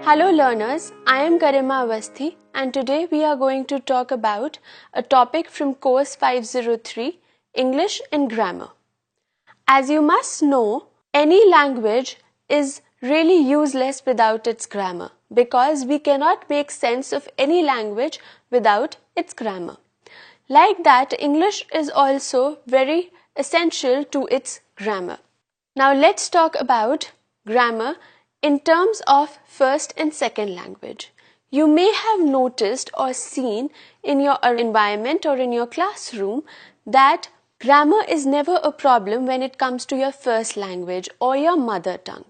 Hello learners, I am Garima Awasthi and today we are going to talk about a topic from course 503, English and Grammar. As you must know, any language is really useless without its grammar because we cannot make sense of any language without its grammar. Like that, English is also very essential to its grammar. Now let's talk about grammar in terms of first and second language. You may have noticed or seen in your environment or in your classroom that grammar is never a problem when it comes to your first language or your mother tongue.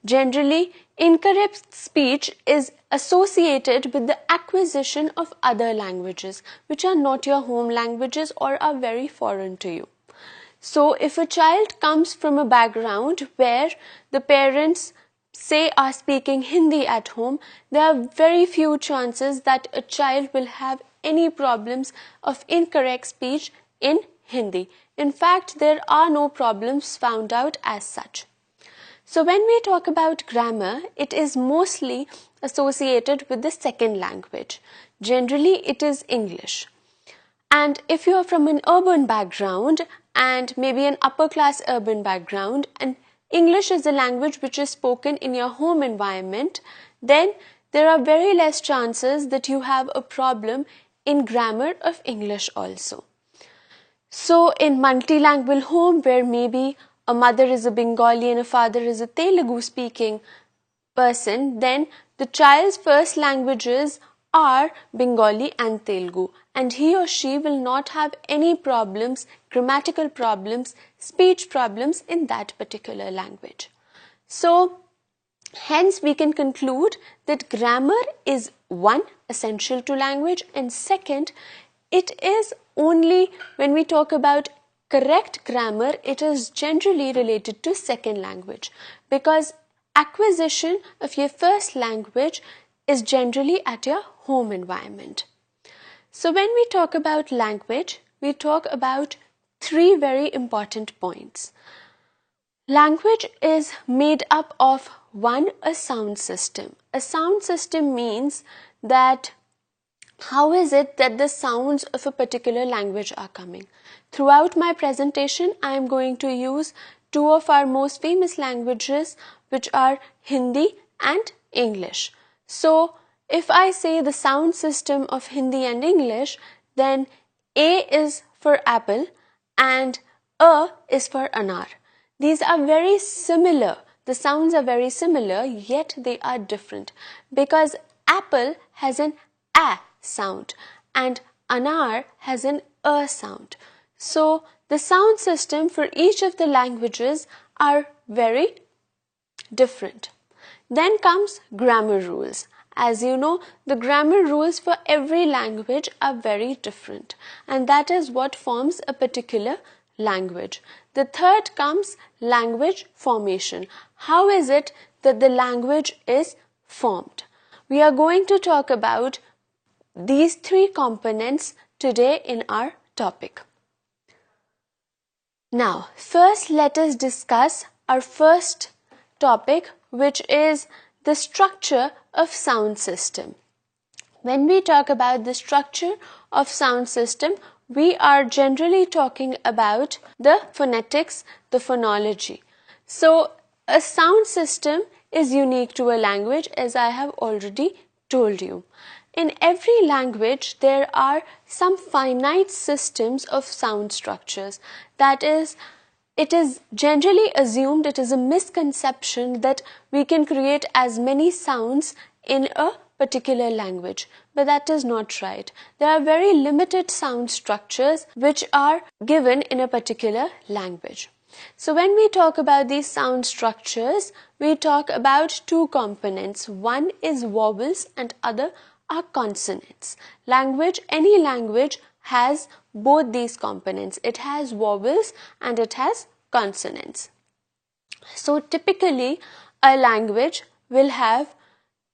Generally, incorrect speech is associated with the acquisition of other languages which are not your home languages or are very foreign to you. So, if a child comes from a background where the parents say are speaking Hindi at home, there are very few chances that a child will have any problems of incorrect speech in Hindi. In fact, there are no problems found out as such. So when we talk about grammar, it is mostly associated with the second language. Generally, it is English. And if you are from an urban background and maybe an upper class urban background and English is the language which is spoken in your home environment, then there are very less chances that you have a problem in grammar of English also. So in multilingual home where maybe a mother is a Bengali and a father is a Telugu speaking person, then the child's first languages are Bengali and Telugu, and he or she will not have any problems, grammatical problems, speech problems in that particular language. So, hence we can conclude that grammar is one, essential to language, and second, it is only when we talk about correct grammar, it is generally related to second language because acquisition of your first language is generally at your home environment. So when we talk about language, we talk about three very important points. Language is made up of one, a sound system. A sound system means that how is it that the sounds of a particular language are coming? Throughout my presentation, I am going to use two of our most famous languages, which are Hindi and English. So, if I say the sound system of Hindi and English, then A is for apple and A is for anar. These are very similar. The sounds are very similar, yet they are different because apple has an A sound and anar has an A sound. So, the sound system for each of the languages are very different. Then comes grammar rules. As you know, the grammar rules for every language are very different, and that is what forms a particular language. The third comes language formation. How is it that the language is formed? We are going to talk about these three components today in our topic. Now, first let us discuss our first topic, which is the structure of sound system. When we talk about the structure of sound system, we are generally talking about the phonetics, the phonology. So, a sound system is unique to a language, as I have already told you. In every language, there are some finite systems of sound structures. That is, it is generally assumed, it is a misconception that we can create as many sounds in a particular language, but that is not right. There are very limited sound structures which are given in a particular language. So when we talk about these sound structures, we talk about two components. One is vowels and other are consonants. Any language has both these components. It has vowels and it has consonants. So typically a language will have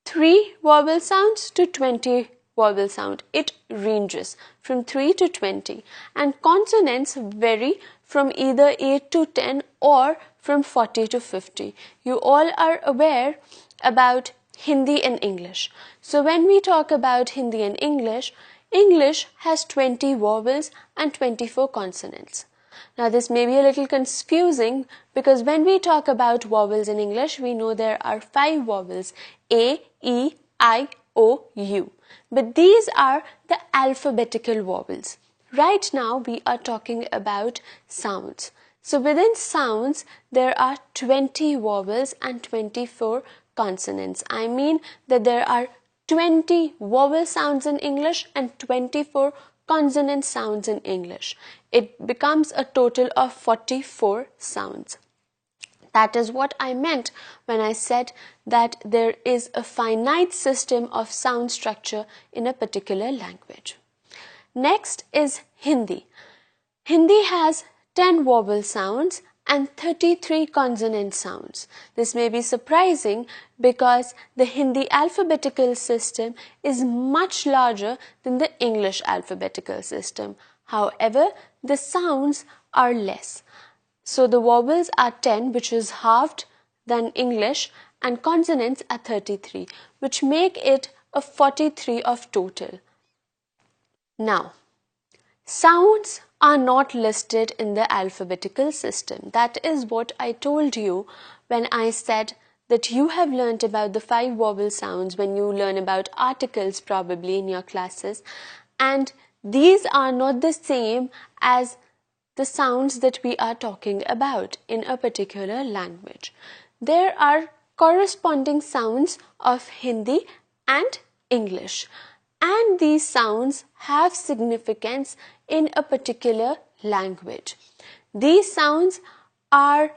3 vowel sounds to 20 vowel sound. It ranges from 3 to 20, and consonants vary from either 8 to 10 or from 40 to 50. You all are aware about Hindi and English. So when we talk about Hindi and English, English has 20 vowels and 24 consonants. Now this may be a little confusing because when we talk about vowels in English, we know there are 5 vowels: A, E, I, O, U. But these are the alphabetical vowels. Right now we are talking about sounds. So within sounds, there are 20 vowels and 24 consonants. I mean that there are 20 vowel sounds in English and 24 consonant sounds in English. It becomes a total of 44 sounds. That is what I meant when I said that there is a finite system of sound structure in a particular language. Next is Hindi. Hindi has 10 vowel sounds and 33 consonant sounds. This may be surprising because the Hindi alphabetical system is much larger than the English alphabetical system. However, the sounds are less. So the vowels are 10, which is halved than English, and consonants are 33, which make it a 43 of total. Now, sounds are not listed in the alphabetical system. That is what I told you when I said that you have learnt about the 5 vowel sounds when you learn about articles probably in your classes, and these are not the same as the sounds that we are talking about in a particular language. There are corresponding sounds of Hindi and English, and these sounds have significance in a particular language. These sounds are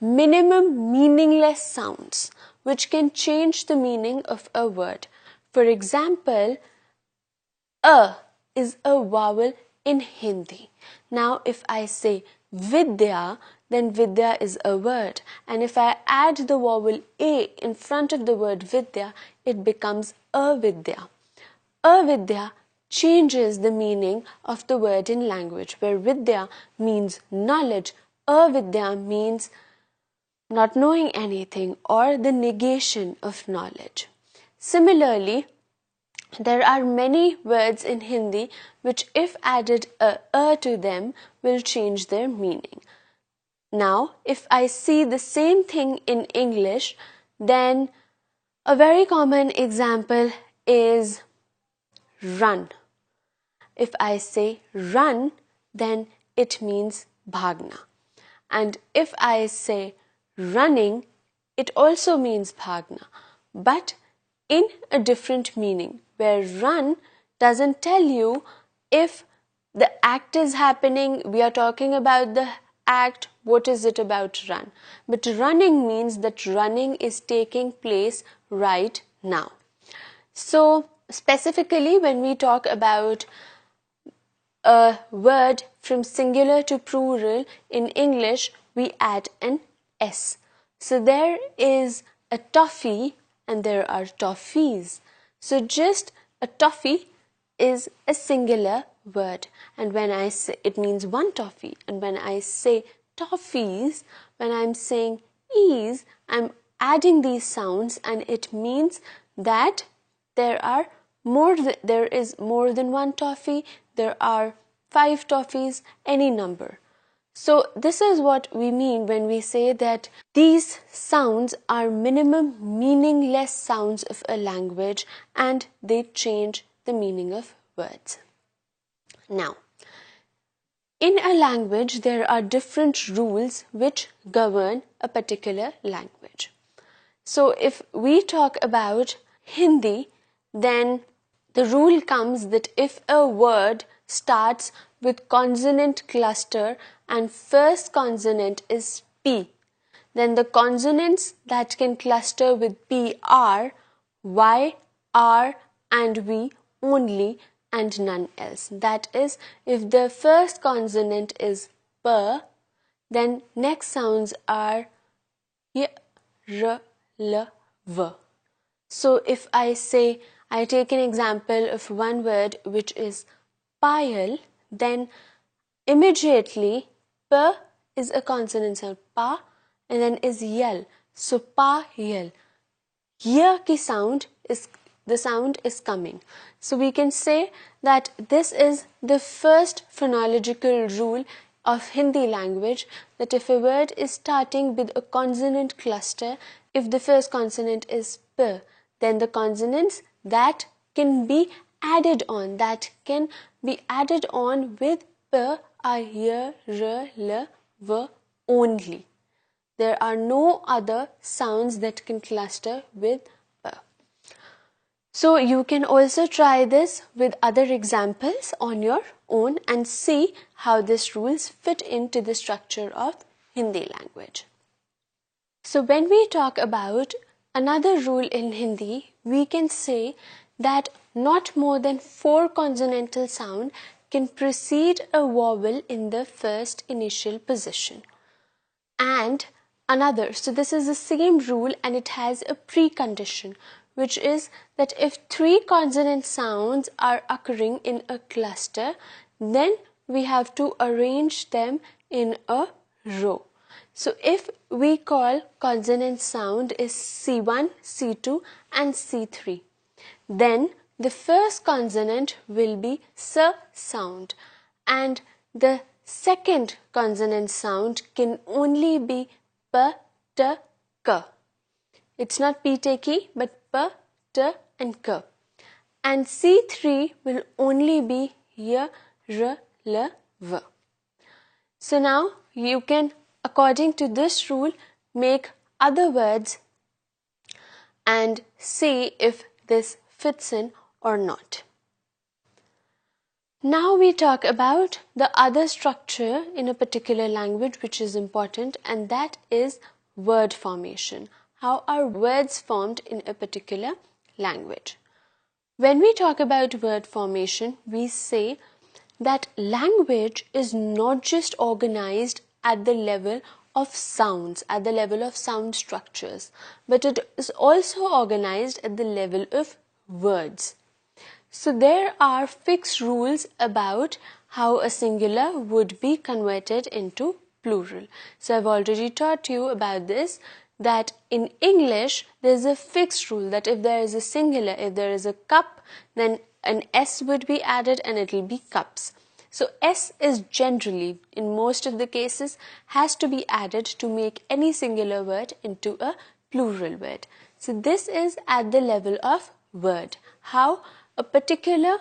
minimum meaningless sounds which can change the meaning of a word. For example, a is a vowel in Hindi. Now if I say Vidya, then Vidya is a word, and if I add the vowel A in front of the word Vidya, it becomes Avidya. Avidya changes the meaning of the word in language, where Vidya means knowledge, Avidya means not knowing anything or the negation of knowledge. Similarly, there are many words in Hindi which, if added a to them, will change their meaning. Now, if I see the same thing in English, then a very common example is run. If I say run, then it means bhagna. And if I say running, it also means bhagna, but in a different meaning, where run doesn't tell you if the act is happening, we are talking about the act, what is it about run? But running means that running is taking place right now. So specifically, when we talk about a word from singular to plural in English, we add an S. So there is a toffee and there are toffees. So just a toffee is a singular word, and when I say it means one toffee, and when I say toffees, when I'm saying ease, I'm adding these sounds, and it means that there is more than one toffee, there are 5 toffees, any number. So this is what we mean when we say that these sounds are minimum meaningless sounds of a language and they change the meaning of words. Now, in a language, there are different rules which govern a particular language. So if we talk about Hindi, then the rule comes that if a word starts with consonant cluster and first consonant is P, then the consonants that can cluster with P are Y, R and V only and none else. That is, if the first consonant is P, then next sounds are Y, R, L, V. So if I take an example of one word which is payal, then immediately P is a consonant sound, pa, and then is yel. So payal. Here ki sound is, the sound is coming. So we can say that this is the first phonological rule of Hindi language, that if a word is starting with a consonant cluster, if the first consonant is p, then the consonants that can be added on, with p are y, r, l, v only. There are no other sounds that can cluster with p. So you can also try this with other examples on your own and see how these rules fit into the structure of Hindi language. So when we talk about another rule in Hindi, we can say that not more than 4 consonantal sound can precede a vowel in the first initial position. And another, so this is the same rule and it has a precondition, which is that if 3 consonant sounds are occurring in a cluster, then we have to arrange them in a row. So if we call consonant sound is C1, C2 and C3, then the first consonant will be S sound and the second consonant sound can only be P, T, K. It's not P, T, K, but P, T and K. And C3 will only be Y, R, L, V. So now you can, according to this rule, make other words and see if this fits in or not. Now we talk about the other structure in a particular language which is important, and that is word formation. How are words formed in a particular language? When we talk about word formation, we say that language is not just organized at the level of sounds, at the level of sound structures, but it is also organized at the level of words. So there are fixed rules about how a singular would be converted into plural. So I've already taught you about this, that in English there is a fixed rule that if there is a singular, if there is a cup, then an S would be added and it will be cups. So S is generally, in most of the cases, has to be added to make any singular word into a plural word. So this is at the level of word. How a particular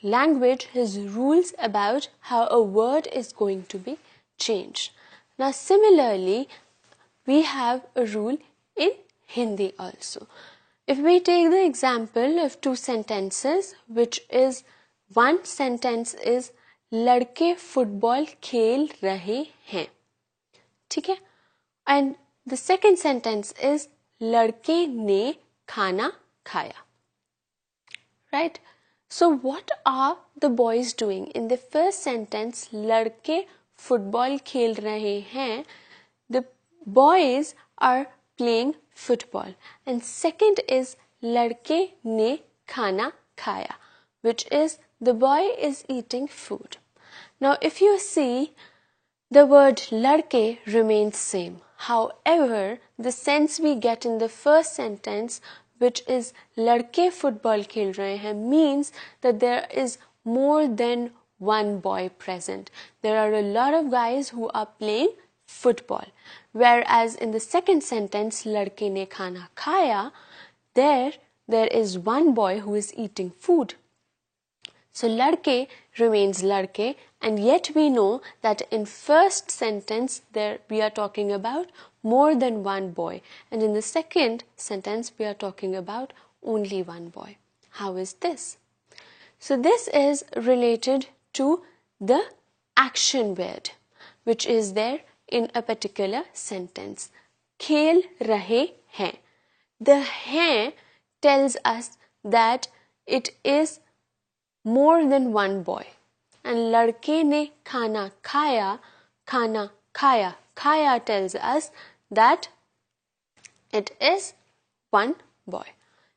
language has rules about how a word is going to be changed. Now similarly, we have a rule in Hindi also. If we take the example of 2 sentences, which is, one sentence is लड़के football खेल रहे हैं, ठीक है, and the second sentence is लड़के ने खाना खाया. Right? So what are the boys doing? In the first sentence, लड़के फुटबॉल खेल रहे हैं, the boys are playing football. And second is लड़के ने खाना खाया, which is the boy is eating food. Now if you see, the word ladke remains same. However, the sense we get in the first sentence, which is ladke football khel rahe hain, means that there is more than one boy present. There are a lot of guys who are playing football. Whereas in the second sentence, ladke ne khana khaya, there is one boy who is eating food. So ladke remains ladke, and yet we know that in first sentence there we are talking about more than one boy, and in the second sentence we are talking about only one boy. How is this? So this is related to the action word which is there in a particular sentence. Khel rahe hain. The hain tells us that it is more than one boy. And ladke ne khana khaya, khaya tells us that it is one boy.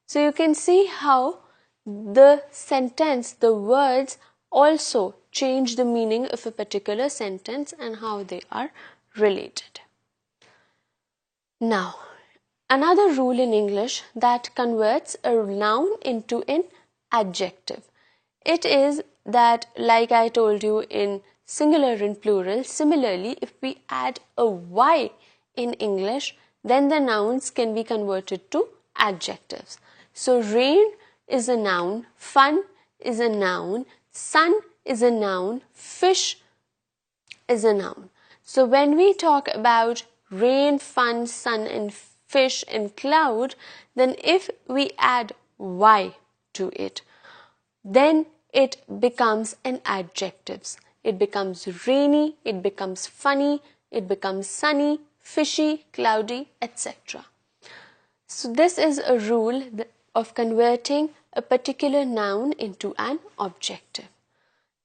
So you can see how the sentence, the words also change the meaning of a particular sentence and how they are related. Now, another rule in English that converts a noun into an adjective. It is that, like I told you in singular and plural, similarly, if we add a Y in English, then the nouns can be converted to adjectives. So rain is a noun, fun is a noun, sun is a noun, fish is a noun. So when we talk about rain, fun, sun and fish and cloud, then if we add Y to it, then it becomes an adjectives. It becomes rainy, it becomes funny, it becomes sunny, fishy, cloudy, etc. So this is a rule of converting a particular noun into an adjective.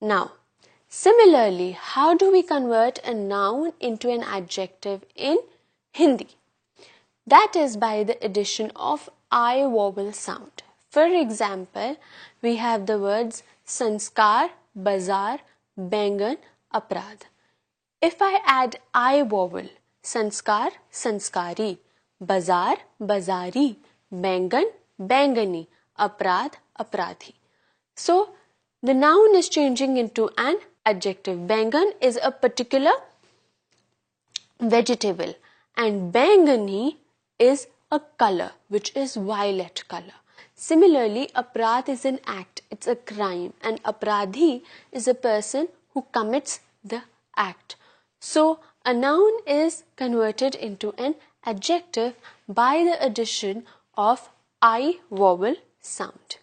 Now, similarly, how do we convert a noun into an adjective in Hindi? That is by the addition of I vowel sound. For example, we have the words sanskar, bazaar, bangan, aprad. If I add I vowel, sanskar, sanskari, bazaar, bazari, bangan, bangani, aprad, apradhi. So, the noun is changing into an adjective. Bangan is a particular vegetable and bangani is a color which is violet color. Similarly, aparadh is an act, it's a crime, and apradhi is a person who commits the act. So, a noun is converted into an adjective by the addition of I vowel sound.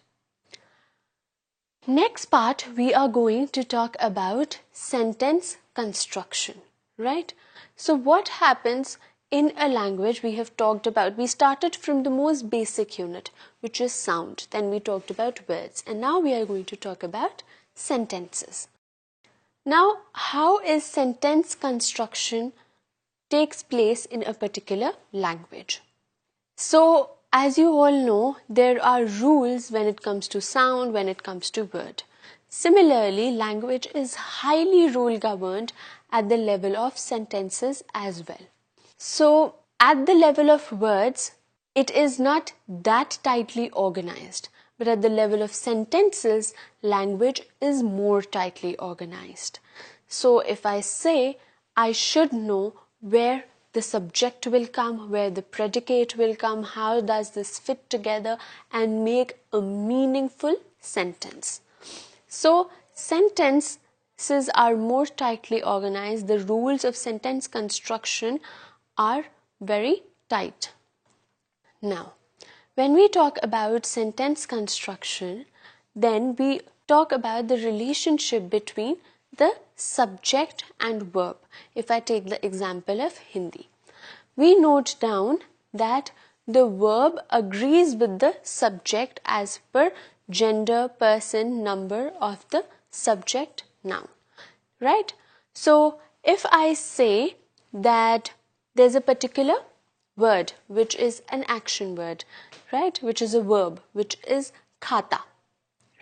Next part, we are going to talk about sentence construction, right? So what happens in a language we have talked about? We started from the most basic unit, which is sound. Then we talked about words. And now we are going to talk about sentences. Now, how is sentence construction takes place in a particular language? So, as you all know, there are rules when it comes to sound, when it comes to word. Similarly, language is highly rule governed at the level of sentences as well. So, at the level of words, it is not that tightly organized. But at the level of sentences, language is more tightly organized. So, if I say, I should know where the subject will come, where the predicate will come, how does this fit together and make a meaningful sentence. So, sentences are more tightly organized. The rules of sentence construction are very tight. Now, when we talk about sentence construction, then we talk about the relationship between the subject and verb. If I take the example of Hindi, we note down that the verb agrees with the subject as per gender, person, number of the subject noun, right? So, if I say that there's a particular word which is an action word, right, which is a verb, which is khata,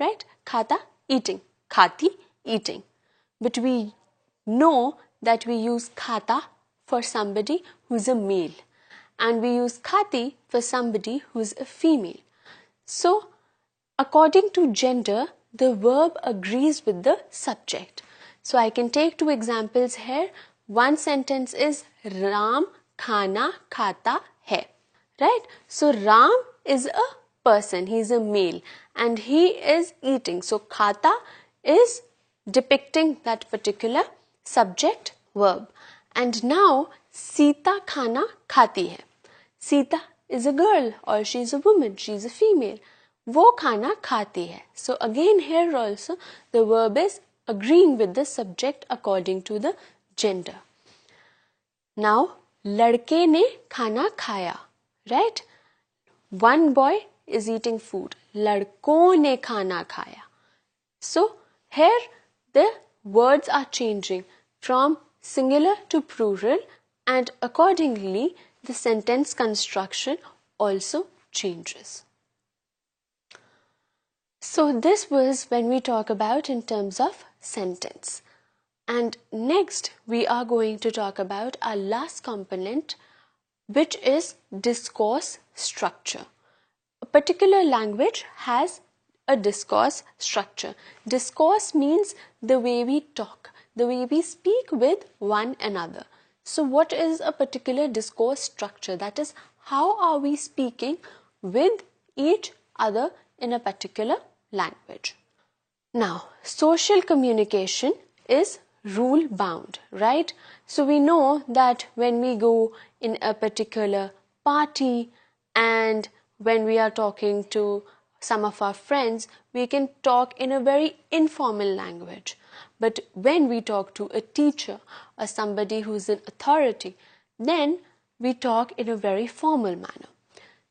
right? Khata, eating. Khati, eating. But we know that we use khata for somebody who's a male and we use khati for somebody who's a female. So, according to gender, the verb agrees with the subject. So, I can take two examples here. One sentence is Ram khana khata hai, right? So, Ram is a person, he is a male and he is eating. So, khata is depicting that particular subject verb. And now, Sita khana khati hai. Sita is a girl or she is a woman, she is a female. वो खाना खाती है. So again here also the verb is agreeing with the subject according to the gender. Now, लड़के ने खाना खाया, right? One boy is eating food. लड़कों ने खाना खाया. So here the words are changing from singular to plural and accordingly the sentence construction also changes. So this was when we talk about in terms of sentence. And next we are going to talk about our last component which is discourse structure. A particular language has a discourse structure. Discourse means the way we talk, the way we speak with one another. So what is a particular discourse structure? That is, how are we speaking with each other in a particular language? Now, social communication is rule bound, right? So we know that when we go in a particular party and when we are talking to some of our friends, we can talk in a very informal language. But when we talk to a teacher or somebody who's in authority, then we talk in a very formal manner.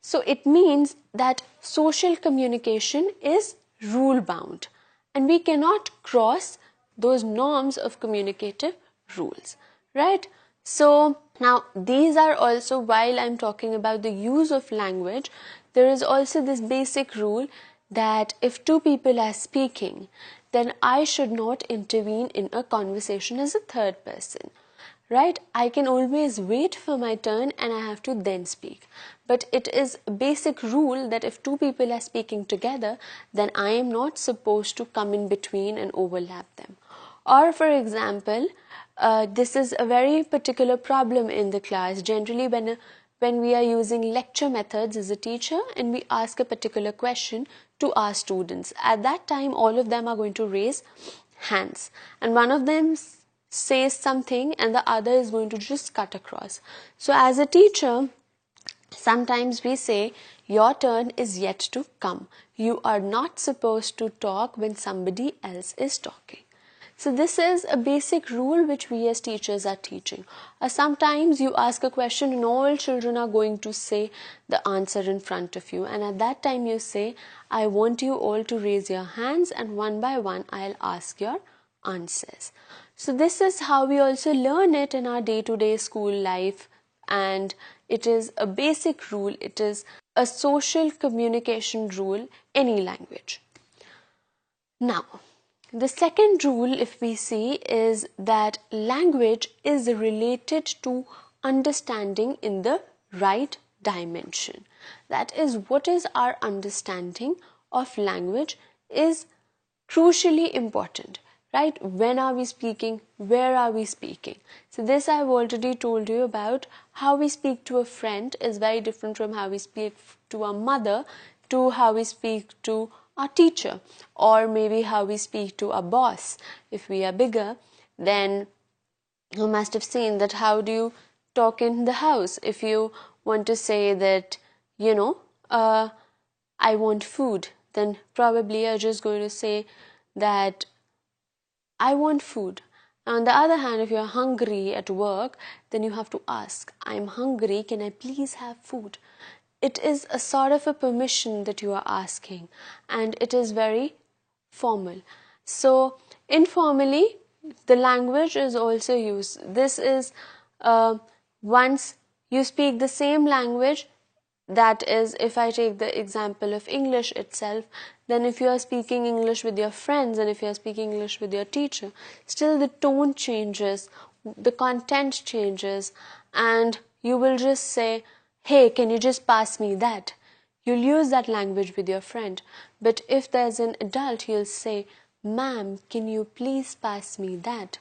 So it means that social communication is rule bound and we cannot cross those norms of communicative rules, right? So now these are also, while I'm talking about the use of language, there is also this basic rule that if two people are speaking, then I should not intervene in a conversation as a third person. Right? I can always wait for my turn and I have to then speak. But it is a basic rule that if two people are speaking together, then I am not supposed to come in between and overlap them. Or for example, this is a very particular problem in the class. Generally, when we are using lecture methods as a teacher and we ask a particular question to our students, at that time all of them are going to raise hands and one of them says something and the other is going to just cut across. So as a teacher, sometimes we say, your turn is yet to come. You are not supposed to talk when somebody else is talking. So this is a basic rule which we as teachers are teaching. Sometimes you ask a question and all children are going to say the answer in front of you, and at that time you say, I want you all to raise your hands and one by one I'll ask your answers. So this is how we also learn it in our day-to-day school life, and it is a basic rule. It is a social communication rule, any language. Now, the second rule, if we see, is that language is related to understanding in the right dimension. That is, what is our understanding of language is crucially important. Right? When are we speaking? Where are we speaking? So this I've already told you about. How we speak to a friend is very different from how we speak to our mother, to how we speak to our teacher, or maybe how we speak to our boss. If we are bigger, then you must have seen that how do you talk in the house. If you want to say that, I want food, then probably you're just going to say that I want food. On the other hand, if you're hungry at work, then you have to ask, I'm hungry, can I please have food? It is a sort of a permission that you are asking, and it is very formal. So, informally, the language is also used. This is once you speak the same language, that is, if I take the example of English itself, then if you are speaking English with your friends and if you are speaking English with your teacher, still the tone changes, the content changes, and you will just say, hey, can you just pass me that? You'll use that language with your friend. But if there's an adult, you'll say, ma'am, can you please pass me that?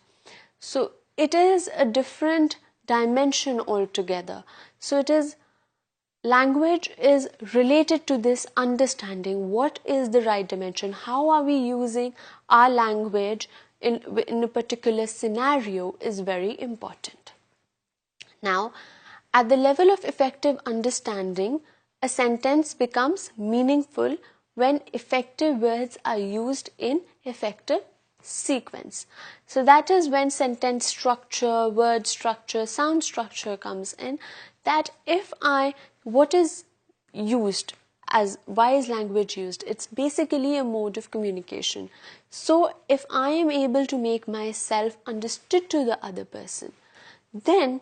So it is a different dimension altogether. So it is, language is related to this understanding. What is the right dimension? How are we using our language in a particular scenario is very important. Now, at the level of effective understanding, a sentence becomes meaningful when effective words are used in effective sequence. So that is when sentence structure, word structure, sound structure comes in. That what is used as, why is language used? It's basically a mode of communication. So if I am able to make myself understood to the other person, then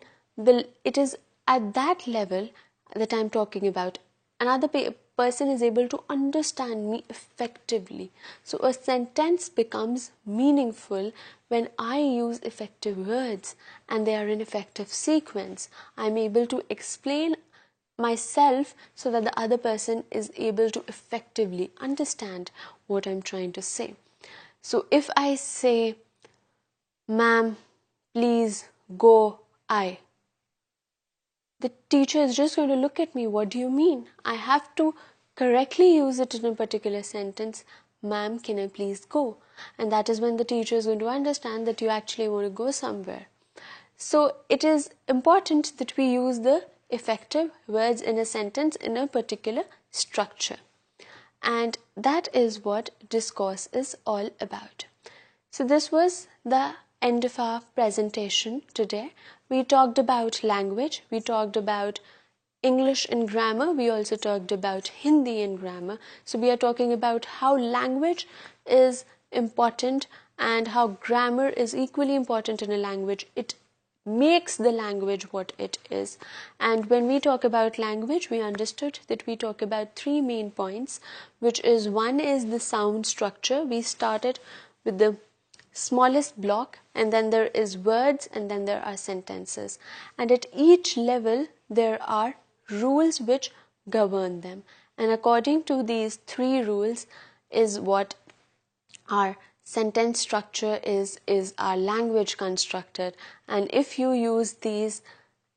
it is at that level that I'm talking about. Another person is able to understand me effectively. So a sentence becomes meaningful when I use effective words and they are in effective sequence. I'm able to explain myself so that the other person is able to effectively understand what I'm trying to say. So if I say, "Ma'am, please go, the teacher is just going to look at me. What do you mean? I have to correctly use it in a particular sentence. "Ma'am, can I please go?" And that is when the teacher is going to understand that you actually want to go somewhere. So it is important that we use the effective words in a sentence in a particular structure. And that is what discourse is all about. So this was the end of our presentation today. We talked about language, we talked about English and grammar, we also talked about Hindi and grammar. So we are talking about how language is important and how grammar is equally important in a language. It makes the language what it is. And when we talk about language, we understood that we talk about three main points, which is, one is the sound structure. We started with the smallest block, and then there is words, and then there are sentences, and at each level there are rules which govern them, and according to these three rules is what our sentence structure is our language constructed. And if you use these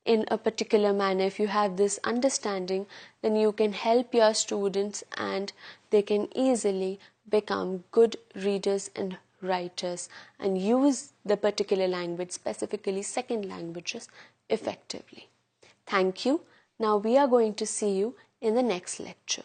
in a particular manner, if you have this understanding, then you can help your students and they can easily become good readers and writers and use the particular language, specifically second languages, effectively. Thank you. Now we are going to see you in the next lecture.